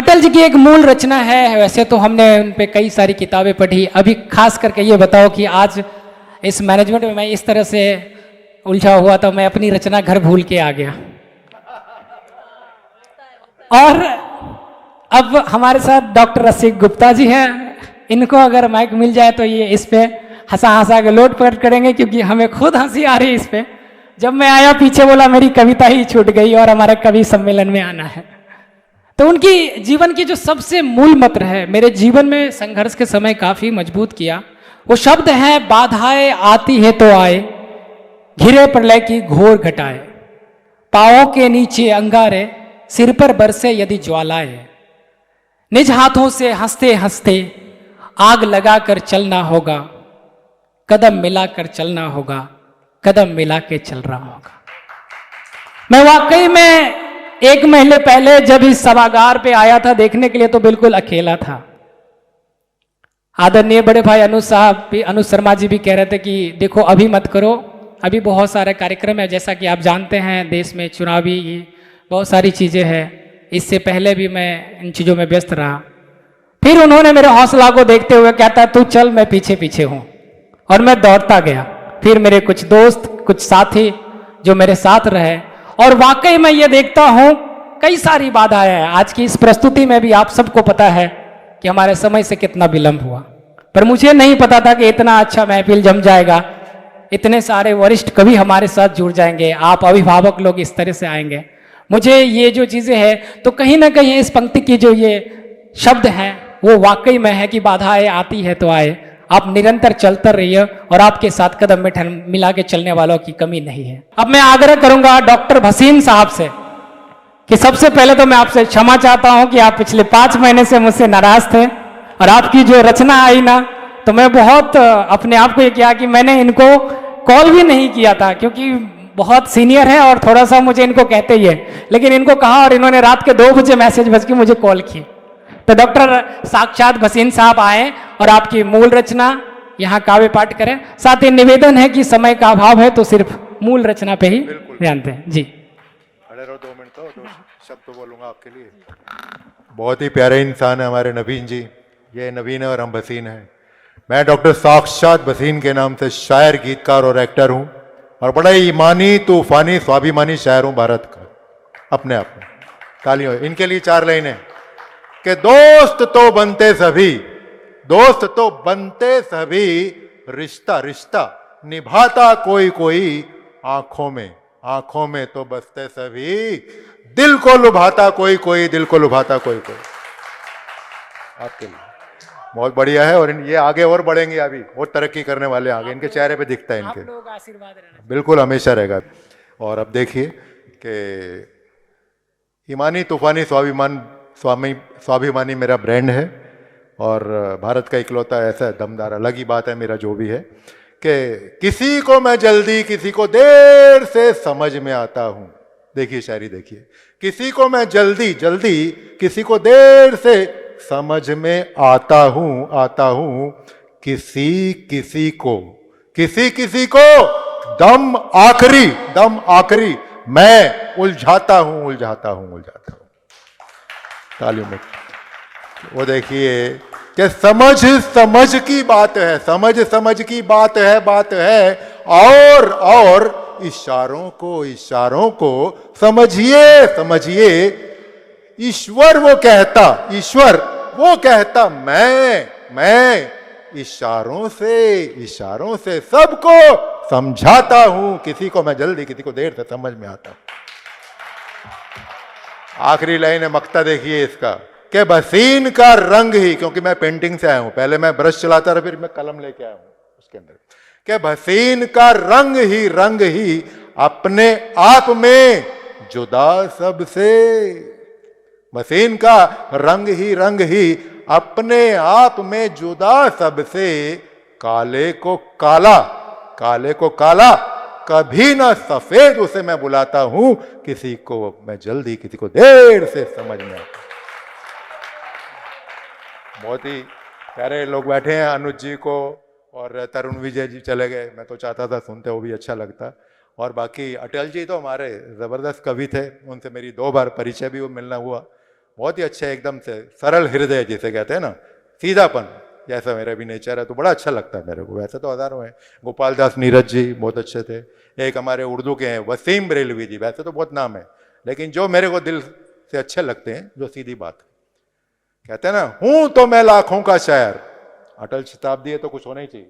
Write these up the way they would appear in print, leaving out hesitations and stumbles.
अटल जी की एक मूल रचना है। वैसे तो हमने उन पे कई सारी किताबें पढ़ी, अभी खास करके ये बताओ कि आज इस मैनेजमेंट में मैं इस तरह से उलझा हुआ था, मैं अपनी रचना घर भूल के आ गया। और अब हमारे साथ डॉक्टर रसिक गुप्ता जी हैं। इनको अगर माइक मिल जाए तो ये इस पे हंसा हंसा के लोट पोट करेंगे, क्योंकि हमें खुद हंसी आ रही है इस पे। जब मैं आया पीछे बोला मेरी कविता ही छूट गई और हमारे कवि सम्मेलन में आना है। तो उनकी जीवन की जो सबसे मूल मंत्र है, मेरे जीवन में संघर्ष के समय काफी मजबूत किया, वो शब्द है बाधाएं आती है तो आए, घिरे प्रलय की घोर घटाए, पांवों के नीचे अंगारे, सिर पर बरसे यदि ज्वालाएं, निज हाथों से हंसते हंसते आग लगाकर चलना होगा, कदम मिलाकर चलना होगा, कदम मिला के चल रहा होगा। मैं वाकई में एक महीने पहले जब इस सभागार पे आया था देखने के लिए तो बिल्कुल अकेला था। आदरणीय बड़े भाई अनु साहब भी, अनु शर्मा जी भी कह रहे थे कि देखो अभी मत करो, अभी बहुत सारे कार्यक्रम है, जैसा कि आप जानते हैं देश में चुनावी बहुत सारी चीजें हैं। इससे पहले भी मैं इन चीजों में व्यस्त रहा। फिर उन्होंने मेरे हौसला को देखते हुए कहता तू चल, मैं पीछे पीछे हूं, और मैं दौड़ता गया। फिर मेरे कुछ दोस्त, कुछ साथी जो मेरे साथ रहे, और वाकई मैं ये देखता हूं कई सारी बाधाएं हैं। आज की इस प्रस्तुति में भी आप सबको पता है कि हमारे समय से कितना विलंब हुआ, पर मुझे नहीं पता था कि इतना अच्छा महफिल जम जाएगा, इतने सारे वरिष्ठ कवि हमारे साथ जुड़ जाएंगे, आप अभिभावक लोग इस तरह से आएंगे। मुझे ये जो चीजें हैं तो कहीं ना कहीं इस पंक्ति की जो ये शब्द हैं वो वाकई में है कि बाधाएं आती है तो आए, आप निरंतर चलते रहिए और आपके साथ कदम में मिला के चलने वालों की कमी नहीं है। अब मैं आग्रह करूंगा डॉक्टर भसीन साहब से कि सबसे पहले तो मैं आपसे क्षमा चाहता हूं कि आप पिछले 5 महीने से मुझसे नाराज थे, और आपकी जो रचना आई ना तो मैं बहुत अपने आप को ये किया कि मैंने इनको कॉल भी नहीं किया था, क्योंकि बहुत सीनियर है और थोड़ा सा मुझे इनको कहते ही है, लेकिन इनको कहा और इन्होंने रात के 2 बजे मैसेज भेज के मुझे कॉल की। तो डॉक्टर साक्षात भसीन साहब आए और आपकी मूल रचना यहाँ काव्य पाठ करें। साथ ही निवेदन है कि समय का अभाव है तो सिर्फ मूल रचना पे ही ध्यान दें। जी खड़े रहो 2 मिनट, तो 2 शब्द बोलूंगा आपके लिए। बहुत ही प्यारे इंसान है हमारे नवीन जी, ये नवीन है और हम भसीन हैं। मैं डॉक्टर साक्षात भसीन के नाम से शायर, गीतकार और एक्टर हूँ, और बड़ा ही ईमानी, तूफानी, स्वाभिमानी शायर हूँ भारत का अपने आप में। तालियों। इनके लिए 4 लाइनें कि दोस्त तो बनते सभी, दोस्त तो बनते सभी, रिश्ता रिश्ता निभाता कोई कोई, आंखों में आंखों में तो बसते सभी, दिल को लुभाता कोई कोई, दिल को लुभाता कोई कोई। आपके लिए बहुत बढ़िया है, और ये आगे और बढ़ेंगे, अभी और तरक्की करने वाले आगे, इनके चेहरे पे दिखता है, इनके लोग आशीर्वाद रहना बिल्कुल हमेशा रहेगा। और अब देखिए कि ईमानी, तूफानी, स्वाभिमानी मेरा ब्रांड है, और भारत का इकलौता ऐसा दमदार, अलग ही बात है मेरा जो भी है, कि किसी को मैं जल्दी, किसी को देर से समझ में आता हूं। देखिए शायरी देखिए, किसी को मैं जल्दी जल्दी, किसी को देर से समझ में आता हूं, किसी किसी को, किसी किसी को दम आखिरी मैं उलझाता हूं। तालियों में वो देखिए कि समझ की बात है, समझ की बात है, और इशारों को समझिए। ईश्वर वो कहता मैं इशारों से सबको समझाता हूं, किसी को मैं जल्दी, किसी को देर से समझ में आता हूं। आखिरी लाइन है, मक्ता देखिए इसका, कि भसीन का रंग ही, क्योंकि मैं पेंटिंग से आया हूं, पहले मैं ब्रश चलाता था, फिर मैं कलम लेके आया हूं उसके अंदर, कि भसीन का रंग ही अपने आप में जुदा सबसे, भसीन का रंग ही अपने आप में जुदा सबसे, काले को काला कभी ना सफेद उसे मैं बुलाता हूं, किसी को मैं जल्दी, किसी को देर से समझ में आता। बहुत ही प्यारे लोग बैठे हैं, अनुज जी को और तरुण विजय जी चले गए, मैं तो चाहता था सुनते, वो भी अच्छा लगता। और बाकी अटल जी तो हमारे ज़बरदस्त कवि थे, उनसे मेरी 2 बार परिचय भी मिलना हुआ, बहुत ही अच्छे, एकदम से सरल हृदय जिसे कहते हैं ना, सीधापन, जैसा मेरा भी नेचर है, तो बड़ा अच्छा लगता है मेरे को। वैसे तो हजारों हैं, गोपाल दास नीरज जी बहुत अच्छे थे, एक हमारे उर्दू के हैं वसीम बरेलवी जी, वैसे तो बहुत नाम है, लेकिन जो मेरे को दिल से अच्छे लगते हैं, जो सीधी बात है, कहते हैं ना, हूं तो मैं लाखों का शायर, अटल शताब्दी है तो कुछ होना ही चाहिए,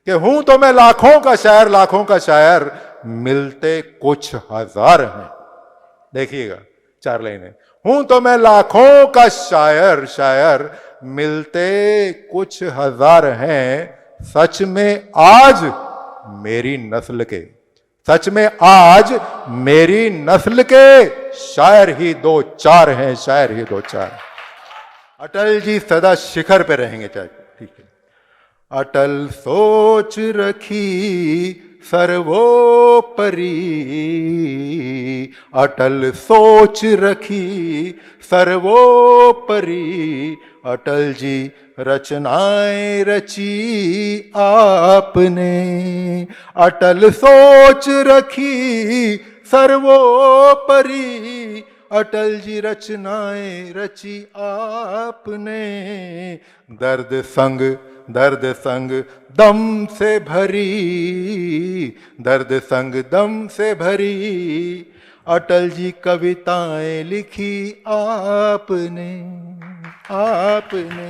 कि हूं तो मैं लाखों का शायर, लाखों का शायर, मिलते कुछ हजार हैं। देखिएगा 4 लाइनें, हूं तो मैं लाखों का शायर, शायर, मिलते कुछ हजार हैं, सच में आज मेरी नस्ल के, सच में आज मेरी नस्ल के शायर ही 2-4 हैं, शायर ही 2-4। अटल जी सदा शिखर पे रहेंगे, चाहे ठीक है। अटल सोच रखी सर्वोपरि, अटल सोच रखी सर्वोपरि, अटल जी रचनाएं रची आपने, अटल सोच रखी सर्वोपरि, अटल जी रचनाएं रची आपने, दर्द संग दम से भरी, दर्द संग दम से भरी, अटल जी कविताएं लिखी आपने, आपने,